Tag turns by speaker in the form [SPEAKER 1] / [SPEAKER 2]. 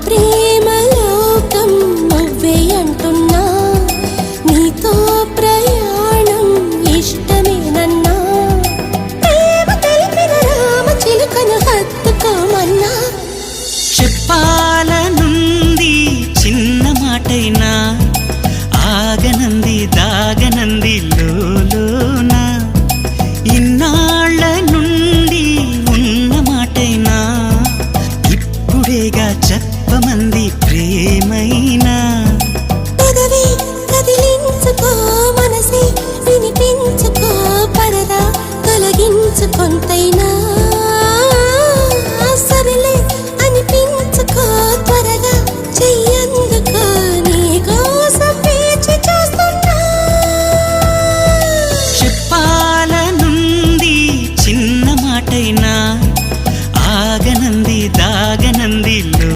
[SPEAKER 1] ప్రేమ లోకం నువ్వే అంటున్నా, నీతో ప్రయాణం ఇష్టమేనన్నా, ప్రేమ తెలిపిన రామ చిలుకను హత్తుకోమన్నా.
[SPEAKER 2] చెప్పాలనుంది చిన్న మాటైనా, ఆగనంది దాగనంది లోలోన, ఇన్నాళ్ళ నుండి ఉన్న మాటైనా, ఇప్పుడేగా చెప్పమంది ప్రేమైనా.
[SPEAKER 1] పెదవి కదిలించుకో, మనసే వినిపించుకో, పరదా తొలగించు కొంతైనా.